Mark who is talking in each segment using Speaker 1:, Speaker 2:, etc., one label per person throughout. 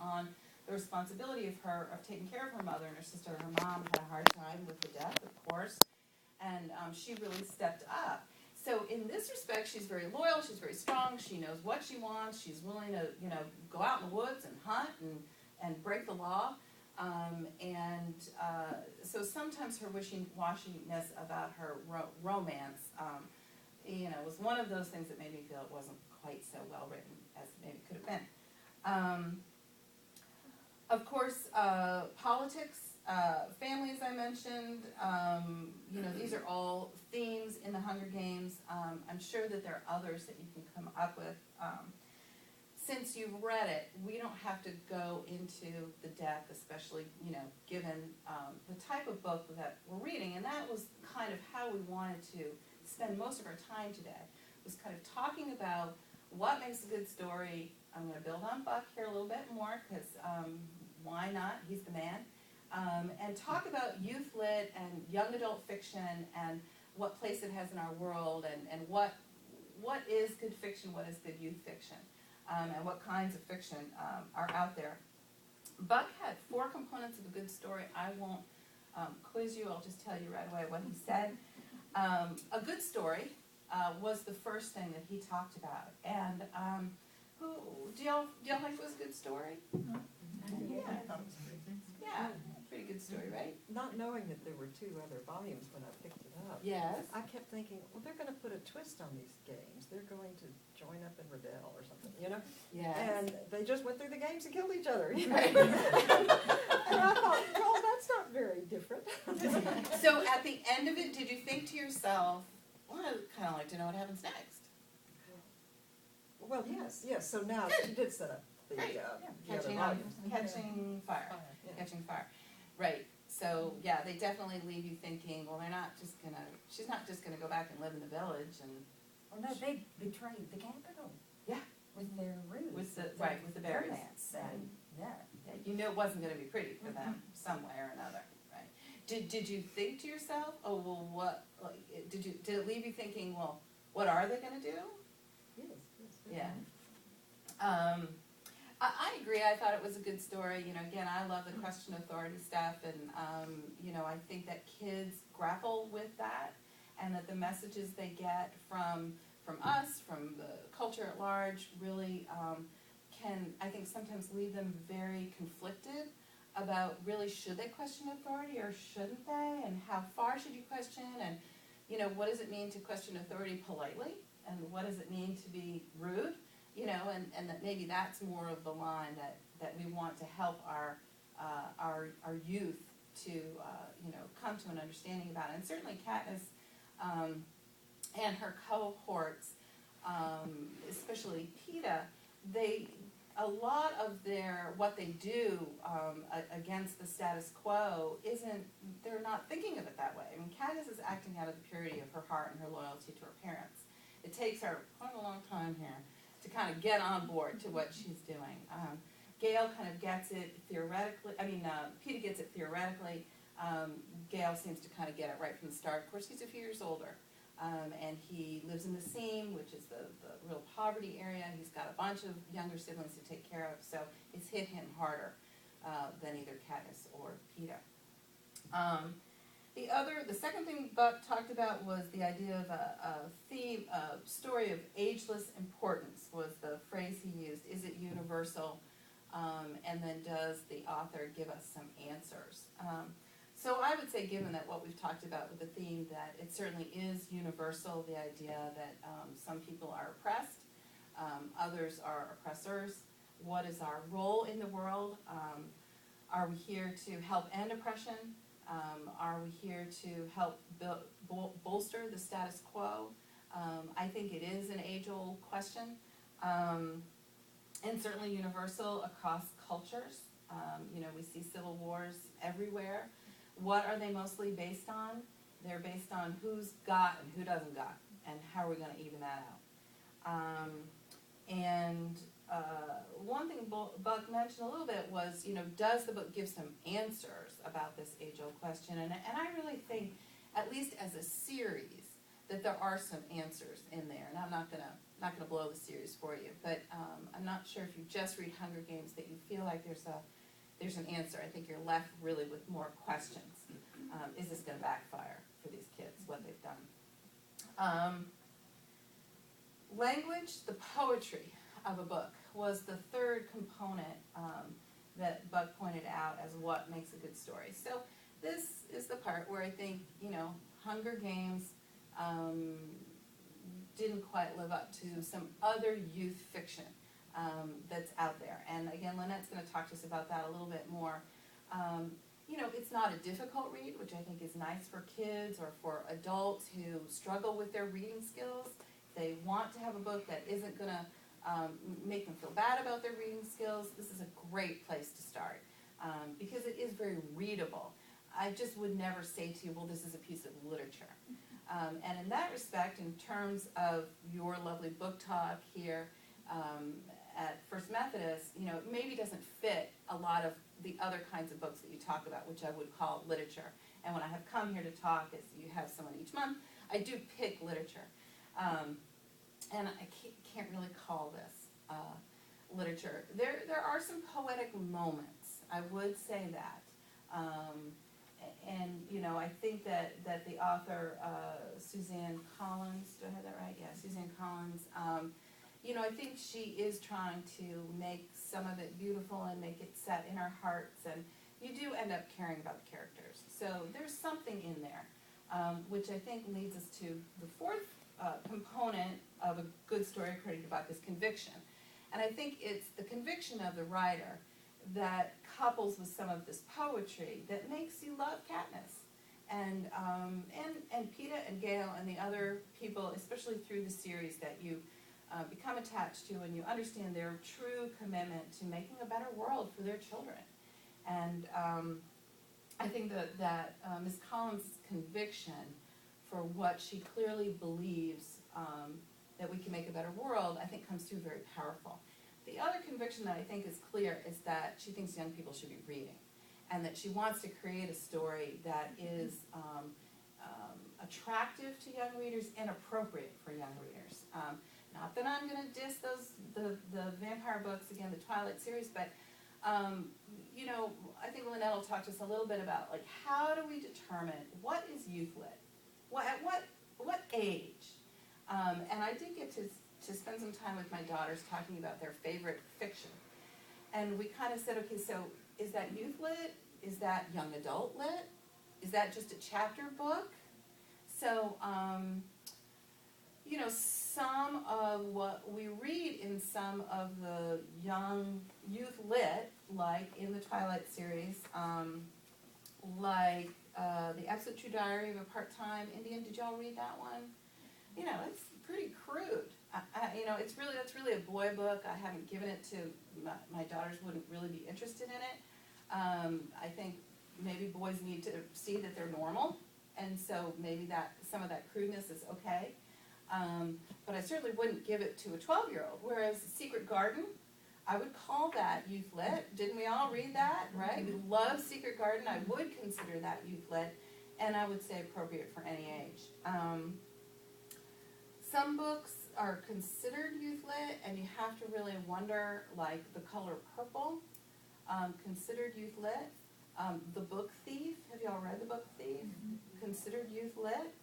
Speaker 1: on the responsibility of taking care of her mother and her sister. Her mom had a hard time with the death, of course, and she really stepped up. So in this respect, she's very loyal, she's very strong, she knows what she wants, she's willing to, go out in the woods and hunt and break the law. So sometimes her wishy-washiness about her romance, was one of those things that made me feel it wasn't quite so well written as maybe it could have been. Of course, politics, family, as I mentioned, these are all themes in the Hunger Games. I'm sure that there are others that you can come up with. Since you've read it, we don't have to go into the depth, especially, given the type of book that we're reading, and that was kind of how we wanted to spend most of our time today, was kind of talking about what makes a good story. I'm going to build on Buck here a little bit more, because why not? He's the man. And talk about youth lit and young adult fiction and what place it has in our world, and what is good fiction, what is good youth fiction, and what kinds of fiction are out there. Buck had 4 components of a good story. I won't quiz you, I'll just tell you right away what he said. A good story was the first thing that he talked about. And do y'all think it was a good story? Yeah, pretty good story, right?
Speaker 2: Not knowing that there were 2 other volumes when I picked it up.
Speaker 1: Yes.
Speaker 2: I kept thinking, well, they're going to put a twist on these games. They're going to join up and rebel or something,
Speaker 1: Yes.
Speaker 2: And they just went through the games and killed each other.
Speaker 1: Right.
Speaker 2: And I thought, well, that's not very different.
Speaker 1: So at the end of it, did you think to yourself, well, I'd kind of like to know what happens next?
Speaker 2: Well, yes. So now she did set up the other volumes.
Speaker 1: Catching fire.
Speaker 2: Yeah.
Speaker 1: Catching fire. Right. So, yeah, they definitely leave you thinking, well, she's not just gonna go back and live in the village and.
Speaker 3: Well, no, they betrayed the capital.
Speaker 1: Yeah.
Speaker 3: With their ruse.
Speaker 1: With the berries.
Speaker 3: Romance, and, yeah.
Speaker 1: Yeah, it wasn't gonna be pretty for them, some way or another, right? Did you think to yourself, oh, well, what, like, did it leave you thinking, well, what are they gonna do?
Speaker 2: Yes.
Speaker 1: Yeah. I agree. I thought it was a good story. Again, I love the question authority stuff, and I think that kids grapple with that, and that the messages they get from us, from the culture at large, really can, I think, sometimes leave them very conflicted about really should they question authority or shouldn't they, and how far should you question, and what does it mean to question authority politely, and what does it mean to be rude? And that maybe that's more of the line that we want to help our youth to come to an understanding about it. And certainly Katniss and her cohorts, especially PETA, a lot of what they do against the status quo they're not thinking of it that way. I mean, Katniss is acting out of the purity of her heart and her loyalty to her parents. It takes her quite a long time here to kind of get on board to what she's doing. Gale kind of gets it theoretically. PETA gets it theoretically. Gale seems to kind of get it right from the start. Of course, he's a few years older, and he lives in the Seam, which is the real poverty area. He's got a bunch of younger siblings to take care of, so it's hit him harder than either Katniss or PETA. The second thing Buck talked about was the idea of a story of ageless importance was the phrase he used. Is it universal? And then does the author give us some answers? So I would say, given that what we've talked about with the theme, that it certainly is universal, the idea that some people are oppressed, others are oppressors. What is our role in the world? Are we here to help end oppression? Are we here to help bolster the status quo? I think it is an age-old question, and certainly universal across cultures. We see civil wars everywhere. What are they mostly based on? They're based on who's got and who doesn't got, and how are we going to even that out? One thing Buck mentioned a little bit was, does the book give some answers about this age-old question? And I really think, at least as a series, that there are some answers in there. And I'm not going to not gonna blow the series for you, but I'm not sure if you just read Hunger Games that you feel like there's an answer. I think you're left really with more questions. Is this gonna backfire for these kids, what they've done? Language, the poetry of a book, was the third component that Buck pointed out as what makes a good story. So this is the part where I think, Hunger Games didn't quite live up to some other youth fiction that's out there. And again, Lynette's going to talk to us about that a little bit more. It's not a difficult read, which I think is nice for kids or for adults who struggle with their reading skills. They want to have a book that isn't going to make them feel bad about their reading skills. This is a great place to start because it is very readable. I just would never say to you, well, this is a piece of literature. And in that respect, in terms of your lovely book talk here at First Methodist, it maybe doesn't fit a lot of the other kinds of books that you talk about, which I would call literature. And when I have come here to talk, as you have someone each month, I do pick literature. And I can't really call this literature. There are some poetic moments, I would say that. I think that the author, Suzanne Collins, do I have that right? Yeah, Suzanne Collins, I think she is trying to make some of it beautiful and make it set in our hearts, and you do end up caring about the characters. So there's something in there, which I think leads us to the fourth component of a good story according to Buck is conviction. And I think it's the conviction of the writer that couples with some of this poetry that makes you love Katniss. And Peta and Gail and the other people, especially through the series, that you become attached to, and you understand their true commitment to making a better world for their children. And I think that Ms. Collins' conviction for what she clearly believes that we can make a better world, I think comes through very powerful. The other conviction that I think is clear is that she thinks young people should be reading, and that she wants to create a story that is attractive to young readers and appropriate for young readers. Not that I'm going to diss the vampire books, again, the Twilight series, but I think Lynette will talk to us a little bit about how do we determine what is youth lit? At what age? And I did get to spend some time with my daughters talking about their favorite fiction. And we kind of said, okay, so is that youth lit? Is that young adult lit? Is that just a chapter book? So, some of what we read in some of the young youth lit, like in the Twilight series, The Absolute True Diary of a Part-Time Indian. Did y'all read that one? It's pretty crude. That's really a boy book. I haven't given it to my daughters. Wouldn't really be interested in it. I think maybe boys need to see that they're normal, and so maybe that some of that crudeness is okay. But I certainly wouldn't give it to a 12-year-old. Whereas Secret Garden, I would call that youth lit. Didn't we all read that, right? We love Secret Garden. I would consider that youth lit, and I would say appropriate for any age. Some books are considered youth lit, and you have to really wonder, like The Color Purple, considered youth lit. The Book Thief, have y'all read The Book Thief? Mm-hmm. Considered youth lit.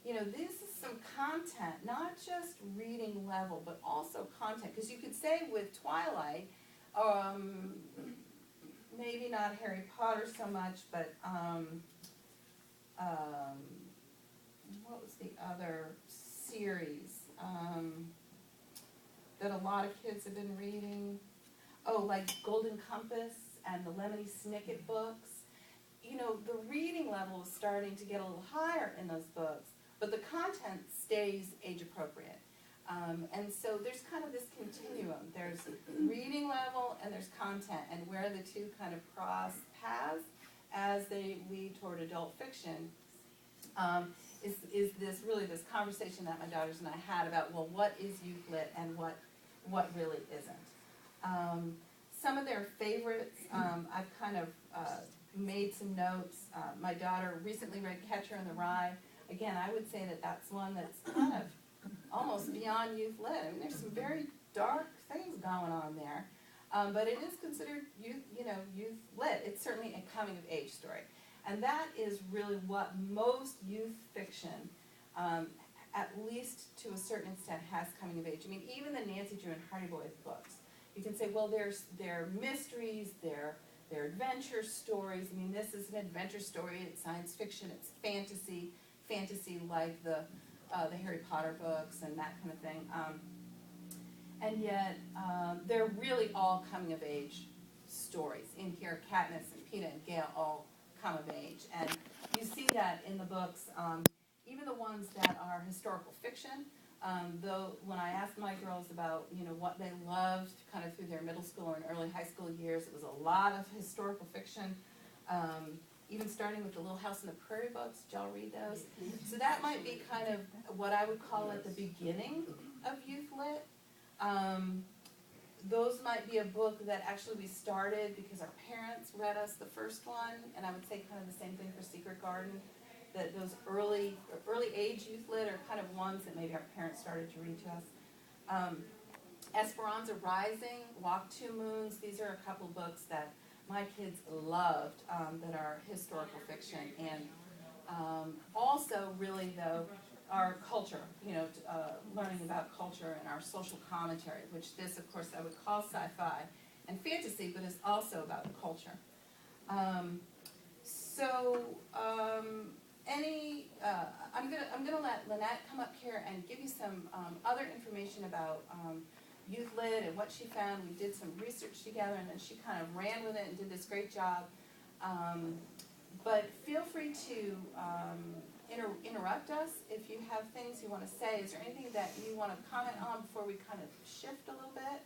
Speaker 1: This is some content, not just reading level, but also content. Because you could say with Twilight, maybe not Harry Potter so much, but what was the other series that a lot of kids have been reading? Oh, like Golden Compass and the Lemony Snicket books. The reading level is starting to get a little higher in those books, but the content stays age appropriate. And so there's kind of this continuum. There's reading level and there's content, and where the two kind of cross paths as they lead toward adult fiction is this conversation that my daughters and I had about, well, what is youth lit and what really isn't. Some of their favorites, I've kind of made some notes. My daughter recently read Catcher in the Rye. Again, I would say that that's one that's kind of almost beyond youth lit. I mean, there's some very dark things going on there. But it is considered youth lit. It's certainly a coming of age story. And that is really what most youth fiction, at least to a certain extent, has coming of age. I mean, even the Nancy Drew and Hardy Boys books, you can say, well, they're mysteries, they're adventure stories. I mean, this is an adventure story, it's science fiction, it's fantasy like the Harry Potter books and that kind of thing. And yet, they're really all coming of age stories. In here, Katniss and Peeta and Gale all come of age. And you see that in the books, even the ones that are historical fiction, though when I asked my girls about, what they loved kind of through their middle school and early high school years, it was a lot of historical fiction, even starting with the Little House on the Prairie books. Did y'all read those? So that might be kind of what I would call at the beginning of youth lit. Those might be a book that actually we started because our parents read us the first one, and I would say kind of the same thing for Secret Garden, that those early age youth lit are kind of ones that maybe our parents started to read to us. Esperanza Rising, Walk Two Moons, these are a couple books that my kids loved that are historical fiction, and also really though our culture, learning about culture and our social commentary, which this of course I would call sci-fi and fantasy, but is also about culture. I'm gonna let Lynette come up here and give you some other information about youth lit and what she found. We did some research together, and then she kind of ran with it and did this great job. But feel free to interrupt us if you have things you want to say. Is there anything that you want to comment on before we kind of shift a little bit?